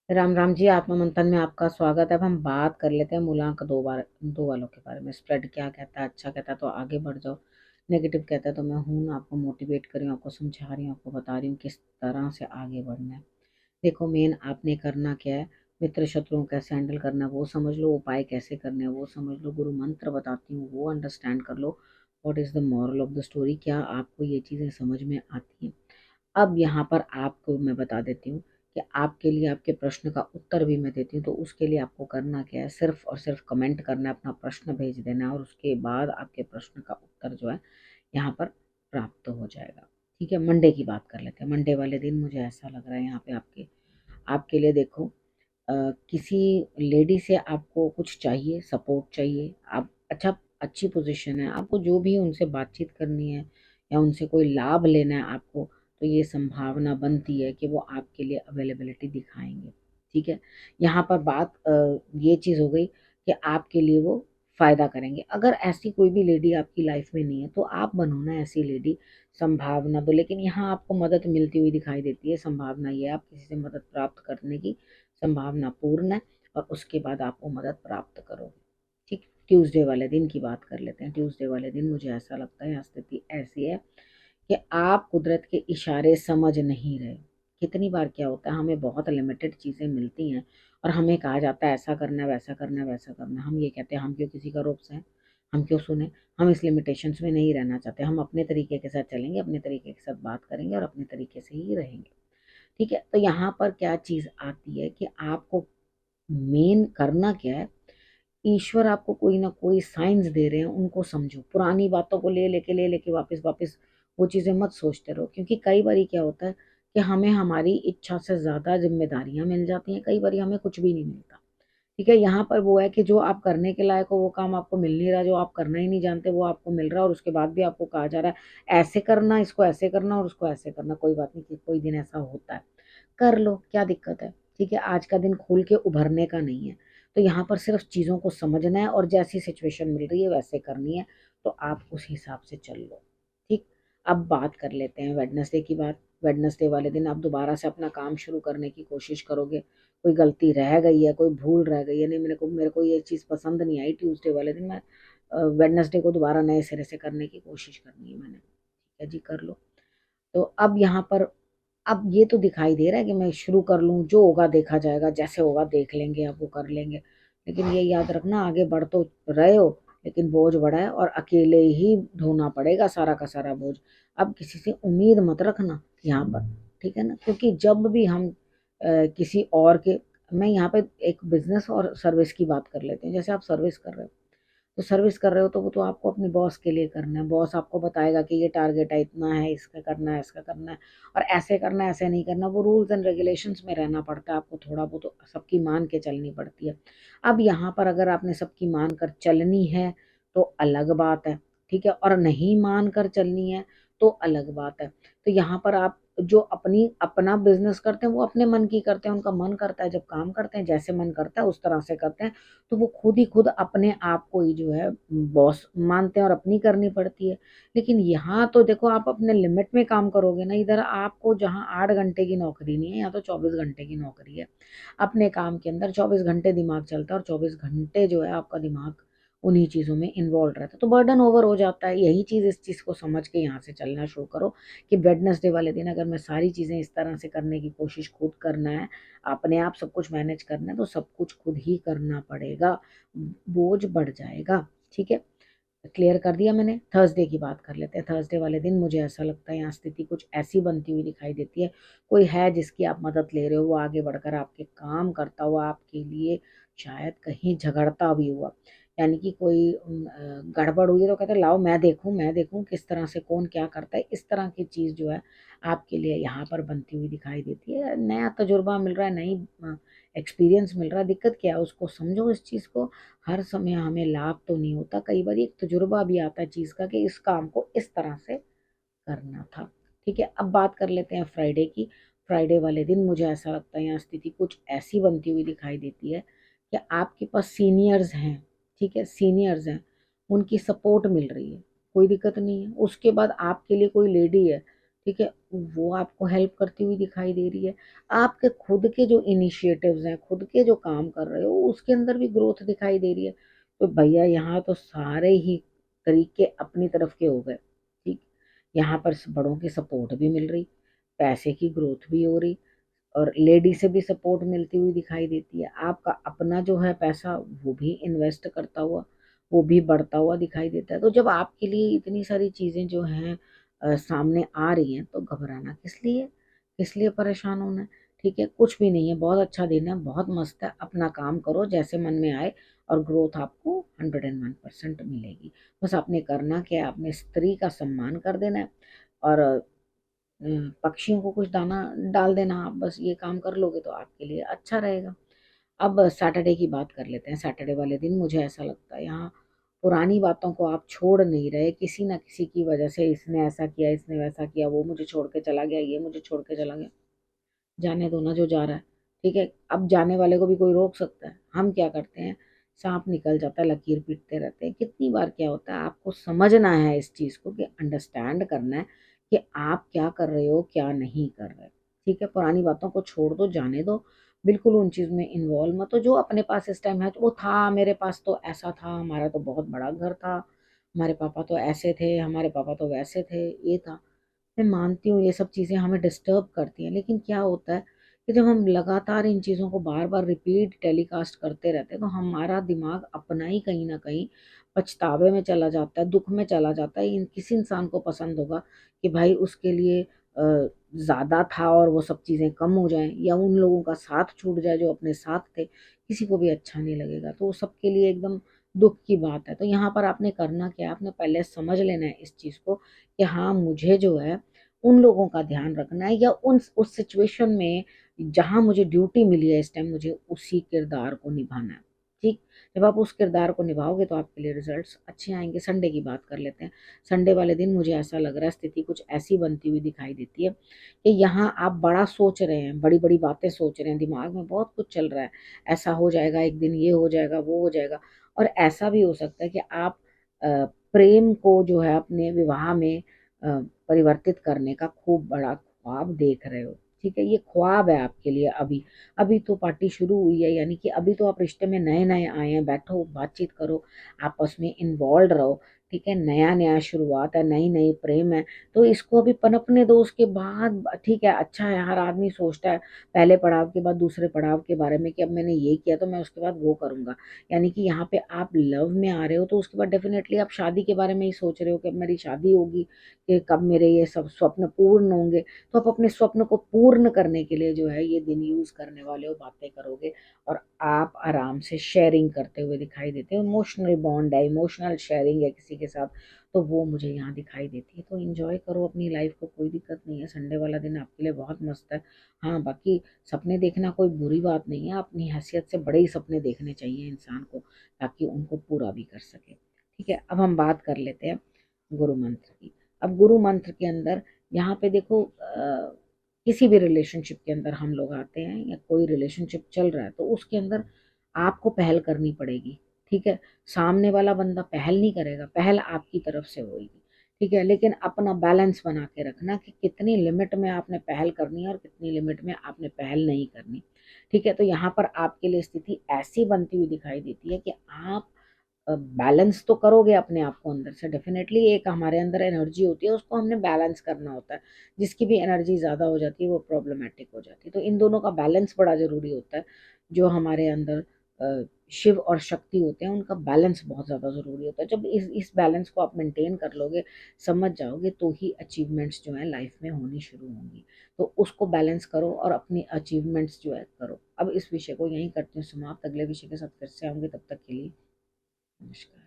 राम राम जी। आत्मा मंथन में आपका स्वागत है। अब हम बात कर लेते हैं मूलांक दो वालों के बारे में। स्प्रेड क्या कहता है? अच्छा कहता है तो आगे बढ़ जाओ, नेगेटिव कहता है तो मैं हूं ना, आपको मोटिवेट कर रही हूँ, आपको समझा रही हूँ, आपको बता रही हूँ किस तरह से आगे बढ़ना है। देखो, मेन आपने करना क्या है, मित्र शत्रुओं कैसे हैंडल करना है वो समझ लो, उपाय कैसे करने हैं वो समझ लो, गुरु मंत्र बताती हूँ वो अंडरस्टैंड कर लो। What is the moral of the story, क्या आपको ये चीजें समझ में आती हैं? अब यहाँ पर आपको मैं बता देती हूँ कि आपके लिए आपके प्रश्न का उत्तर भी मैं देती हूँ। तो उसके लिए आपको करना क्या है, सिर्फ और सिर्फ कमेंट करना है, अपना प्रश्न भेज देना है और उसके बाद आपके प्रश्न का उत्तर जो है यहाँ पर प्राप्त हो जाएगा। ठीक है, मंडे की बात कर लेते हैं। मंडे वाले दिन मुझे ऐसा लग रहा है यहाँ पे आपके आपके लिए देखो, किसी लेडी से आपको कुछ चाहिए, सपोर्ट चाहिए, आप अच्छी पोजीशन है, आपको जो भी उनसे बातचीत करनी है या उनसे कोई लाभ लेना है आपको, तो ये संभावना बनती है कि वो आपके लिए अवेलेबिलिटी दिखाएंगे। ठीक है, यहाँ पर बात ये चीज़ हो गई कि आपके लिए वो फायदा करेंगे। अगर ऐसी कोई भी लेडी आपकी लाइफ में नहीं है तो आप बनो ना ऐसी लेडी, संभावना दो। लेकिन यहाँ आपको मदद मिलती हुई दिखाई देती है, संभावना ये है आप किसी से मदद प्राप्त करने की संभावना पूर्ण है और उसके बाद आप वो मदद प्राप्त करोगे। ठीक, ट्यूसडे वाले दिन की बात कर लेते हैं। ट्यूसडे वाले दिन मुझे ऐसा लगता है स्थिति ऐसी है कि आप कुदरत के इशारे समझ नहीं रहे। कितनी बार क्या होता है, हमें बहुत लिमिटेड चीज़ें मिलती हैं और हमें कहा जाता है ऐसा करना है, वैसा करना है, वैसा करना है। हम ये कहते हैं हम क्यों किसी का रोक सहें, हम क्यों सुने, हम इस लिमिटेशंस में नहीं रहना चाहते, हम अपने तरीके के साथ चलेंगे, अपने तरीके के साथ बात करेंगे और अपने तरीके से ही रहेंगे। ठीक है, तो यहाँ पर क्या चीज़ आती है कि आपको मेन करना क्या है, ईश्वर आपको कोई ना कोई साइंस दे रहे हैं, उनको समझो। पुरानी बातों को ले लेके वापस वापस वो चीज़ें मत सोचते रहो, क्योंकि कई बारी क्या होता है कि हमें हमारी इच्छा से ज़्यादा जिम्मेदारियां मिल जाती हैं, कई बारी हमें कुछ भी नहीं मिलता। ठीक है, यहाँ पर वो है कि जो आप करने के लायक हो वो काम आपको मिल नहीं रहा, जो आप करना ही नहीं जानते वो आपको मिल रहा है और उसके बाद भी आपको कहा जा रहा है ऐसे करना, इसको ऐसे करना और उसको ऐसे करना। कोई बात नहीं कि कोई दिन ऐसा होता है, कर लो, क्या दिक्कत है। ठीक है, आज का दिन खोल के उभरने का नहीं है। तो यहाँ पर सिर्फ चीज़ों को समझना है और जैसी सिचुएशन मिल रही है वैसे करनी है, तो आप उस हिसाब से चल लो। ठीक, अब बात कर लेते हैं वेडनेसडे की बात। वेडनेसडे वाले दिन आप दोबारा से अपना काम शुरू करने की कोशिश करोगे। कोई गलती रह गई है, कोई भूल रह गई है, नहीं मेरे को ये चीज़ पसंद नहीं आई ट्यूसडे वाले दिन, मैं वेडनेसडे को दोबारा नए सिरे से करने की कोशिश करनी है मैंने। ठीक है जी, कर लो। तो अब यहाँ पर अब ये तो दिखाई दे रहा है कि मैं शुरू कर लूँ, जो होगा देखा जाएगा, जैसे होगा देख लेंगे, अब वो कर लेंगे। लेकिन ये याद रखना, आगे बढ़ तो रहे हो लेकिन बोझ बड़ा है और अकेले ही ढोना पड़ेगा सारा का सारा बोझ। अब किसी से उम्मीद मत रखना यहाँ पर। ठीक है ना, क्योंकि जब भी हम किसी और के, मैं यहाँ पे एक बिजनेस और सर्विस की बात कर लेते हैं। जैसे आप सर्विस कर रहे हो, तो सर्विस कर रहे हो तो वो तो आपको अपने बॉस के लिए करना है। बॉस आपको बताएगा कि ये टारगेट है, इतना है, इसका करना है, इसका करना है और ऐसे करना है, ऐसे नहीं करना। वो रूल्स एंड रेगुलेशंस में रहना पड़ता है आपको, थोड़ा बहुत तो सबकी मान के चलनी पड़ती है। अब यहाँ पर अगर आपने सबकी मान कर चलनी है तो अलग बात है। ठीक है, और नहीं मान कर चलनी है तो अलग बात है। तो यहाँ पर आप जो अपना बिजनेस करते हैं वो अपने मन की करते हैं, उनका मन करता है जब काम करते हैं, जैसे मन करता है उस तरह से करते हैं। तो वो खुद ही खुद अपने आप को ही जो है बॉस मानते हैं और अपनी करनी पड़ती है। लेकिन यहाँ तो देखो, आप अपने लिमिट में काम करोगे ना, इधर आपको जहाँ 8 घंटे की नौकरी नहीं है, यहाँ तो 24 घंटे की नौकरी है। अपने काम के अंदर 24 घंटे दिमाग चलता है और 24 घंटे जो है आपका दिमाग उन्हीं चीज़ों में इन्वॉल्व रहता है, तो बर्डन ओवर हो जाता है। यही चीज़, इस चीज़ को समझ के यहाँ से चलना शुरू करो कि वेडनेसडे वाले दिन अगर मैं सारी चीज़ें इस तरह से करने की कोशिश खुद करना है, अपने आप सब कुछ मैनेज करना है, तो सब कुछ खुद ही करना पड़ेगा, बोझ बढ़ जाएगा। ठीक है, क्लियर कर दिया मैंने। थर्सडे की बात कर लेते हैं। थर्सडे वाले दिन मुझे ऐसा लगता है यहाँ स्थिति कुछ ऐसी बनती हुई दिखाई देती है, कोई है जिसकी आप मदद ले रहे हो, वो आगे बढ़कर आपके काम करता हुआ आपके लिए शायद कहीं झगड़ता भी हुआ, यानी कि कोई गड़बड़ हुई है तो कहते हैं लाओ मैं देखूं किस तरह से कौन क्या करता है। इस तरह की चीज़ जो है आपके लिए यहाँ पर बनती हुई दिखाई देती है। नया तजुर्बा मिल रहा है, नई एक्सपीरियंस मिल रहा है। दिक्कत क्या है, उसको समझो इस चीज़ को। हर समय हमें लाभ तो नहीं होता, कई बार एक तजुर्बा भी आता है चीज़ का कि इस काम को इस तरह से करना था। ठीक है, अब बात कर लेते हैं फ्राइडे की। फ्राइडे वाले दिन मुझे ऐसा लगता है यहाँ स्थिति कुछ ऐसी बनती हुई दिखाई देती है कि आपके पास सीनियर्स हैं। ठीक है, सीनियर्स हैं, उनकी सपोर्ट मिल रही है, कोई दिक्कत नहीं है। उसके बाद आपके लिए कोई लेडी है ठीक है, वो आपको हेल्प करती हुई दिखाई दे रही है। आपके खुद के जो इनिशिएटिव्स हैं, खुद के जो काम कर रहे हो, उसके अंदर भी ग्रोथ दिखाई दे रही है। तो भैया यहाँ तो सारे ही तरीके अपनी तरफ के हो गए। ठीक, यहाँ पर बड़ों की सपोर्ट भी मिल रही, पैसे की ग्रोथ भी हो रही, और लेडी से भी सपोर्ट मिलती हुई दिखाई देती है। आपका अपना जो है पैसा वो भी इन्वेस्ट करता हुआ, वो भी बढ़ता हुआ दिखाई देता है। तो जब आपके लिए इतनी सारी चीज़ें जो हैं सामने आ रही हैं, तो घबराना किस लिए परेशान होना है। ठीक है, कुछ भी नहीं है, बहुत अच्छा दिन है, बहुत मस्त है। अपना काम करो जैसे मन में आए, और ग्रोथ आपको 101% मिलेगी। बस आपने करना क्या है, आपने स्त्री का सम्मान कर देना है, और पक्षियों को कुछ दाना डाल देना। आप बस ये काम कर लोगे तो आपके लिए अच्छा रहेगा। अब सैटरडे की बात कर लेते हैं। सैटरडे वाले दिन मुझे ऐसा लगता है यहाँ पुरानी बातों को आप छोड़ नहीं रहे, किसी ना किसी की वजह से, इसने ऐसा किया, इसने वैसा किया, वो मुझे छोड़ के चला गया, ये मुझे छोड़ के चला गया। जाने दो ना जो जा रहा है। ठीक है, अब जाने वाले को भी कोई रोक सकता है? हम क्या करते हैं, सांप निकल जाता है, लकीर पीटते रहते हैं। कितनी बार क्या होता है, आपको समझना है इस चीज़ को, कि अंडरस्टैंड करना है कि आप क्या कर रहे हो, क्या नहीं कर रहे। ठीक है, पुरानी बातों को छोड़ दो, जाने दो, बिल्कुल उन चीज़ में इन्वॉल्व मत हो। जो अपने पास इस टाइम है, तो वो था, मेरे पास तो ऐसा था, हमारा तो बहुत बड़ा घर था, हमारे पापा तो ऐसे थे, हमारे पापा तो वैसे थे, ये था। मैं मानती हूँ ये सब चीज़ें हमें डिस्टर्ब करती हैं, लेकिन क्या होता है कि जब हम लगातार इन चीज़ों को बार बार रिपीट टेलीकास्ट करते रहते हैं, तो हमारा दिमाग अपना ही कहीं ना कहीं पछतावे में चला जाता है, दुख में चला जाता है। किसी इंसान को पसंद होगा कि भाई उसके लिए ज़्यादा था और वो सब चीज़ें कम हो जाएं, या उन लोगों का साथ छूट जाए जो अपने साथ थे। किसी को भी अच्छा नहीं लगेगा, तो वो सबके लिए एकदम दुख की बात है। तो यहाँ पर आपने करना क्या है, आपने पहले समझ लेना है इस चीज़ को, कि हाँ, मुझे जो है उन लोगों का ध्यान रखना है, या उस सिचुएशन में जहाँ मुझे ड्यूटी मिली है इस टाइम, मुझे उसी किरदार को निभाना है। ठीक, जब आप उस किरदार को निभाओगे तो आपके लिए रिजल्ट्स अच्छे आएंगे। संडे की बात कर लेते हैं। संडे वाले दिन मुझे ऐसा लग रहा है, स्थिति कुछ ऐसी बनती हुई दिखाई देती है कि यहाँ आप बड़ा सोच रहे हैं, बड़ी बड़ी बातें सोच रहे हैं, दिमाग में बहुत कुछ चल रहा है, ऐसा हो जाएगा एक दिन, ये हो जाएगा, वो हो जाएगा। और ऐसा भी हो सकता है कि आप प्रेम को जो है अपने विवाह में परिवर्तित करने का खूब बड़ा ख्वाब देख रहे हो। ठीक है, ये ख्वाब है आपके लिए। अभी अभी तो पार्टी शुरू हुई है, यानी कि अभी तो आप रिश्ते में नए नए आए हैं। बैठो, बातचीत करो, आपस में इन्वॉल्व रहो। ठीक है, नया नया शुरुआत है, नई नई प्रेम है, तो इसको अभी पनपने दो। उसके बाद ठीक है, अच्छा है, हर आदमी सोचता है पहले पड़ाव के बाद दूसरे पड़ाव के बारे में, कि अब मैंने ये किया तो मैं उसके बाद वो करूंगा। यानी कि यहाँ पे आप लव में आ रहे हो, तो उसके बाद डेफिनेटली आप शादी के बारे में ही सोच रहे हो कि अब मेरी शादी होगी, कि कब मेरे ये सब स्वप्न पूर्ण होंगे। तो आप अपने स्वप्न को पूर्ण करने के लिए जो है ये दिन यूज करने वाले हो, बातें करोगे, और आप आराम से शेयरिंग करते हुए दिखाई देते हो। इमोशनल बॉन्ड है, इमोशनल शेयरिंग है किसी के साथ, तो वो मुझे यहाँ दिखाई देती है। तो इंजॉय करो अपनी लाइफ को, कोई दिक्कत नहीं है। संडे वाला दिन आपके लिए बहुत मस्त है। हाँ, बाकी सपने देखना कोई बुरी बात नहीं है, अपनी हैसियत से बड़े ही सपने देखने चाहिए इंसान को, ताकि उनको पूरा भी कर सके। ठीक है, अब हम बात कर लेते हैं गुरु मंत्र की। अब गुरु मंत्र के अंदर यहाँ पे देखो, किसी भी रिलेशनशिप के अंदर हम लोग आते हैं, या कोई रिलेशनशिप चल रहा है, तो उसके अंदर आपको पहल करनी पड़ेगी। ठीक है, सामने वाला बंदा पहल नहीं करेगा, पहल आपकी तरफ से होगी। ठीक है, लेकिन अपना बैलेंस बना के रखना कि कितनी लिमिट में आपने पहल करनी है और कितनी लिमिट में आपने पहल नहीं करनी। ठीक है, तो यहाँ पर आपके लिए स्थिति ऐसी बनती हुई दिखाई देती है कि आप बैलेंस तो करोगे अपने आप को अंदर से। डेफिनेटली एक हमारे अंदर एनर्जी होती है, उसको हमने बैलेंस करना होता है। जिसकी भी एनर्जी ज़्यादा हो जाती है वो प्रॉब्लमेटिक हो जाती है। तो इन दोनों का बैलेंस बड़ा ज़रूरी होता है। जो हमारे अंदर शिव और शक्ति होते हैं, उनका बैलेंस बहुत ज़्यादा ज़रूरी होता है। जब इस बैलेंस को आप मेंटेन कर लोगे, समझ जाओगे, तो ही अचीवमेंट्स जो है लाइफ में होनी शुरू होंगी। तो उसको बैलेंस करो और अपनी अचीवमेंट्स जो है करो। अब इस विषय को यहीं करते हैं समाप्त। अगले विषय के साथ फिर से आऊँगी, तब तक के लिए नमस्कार।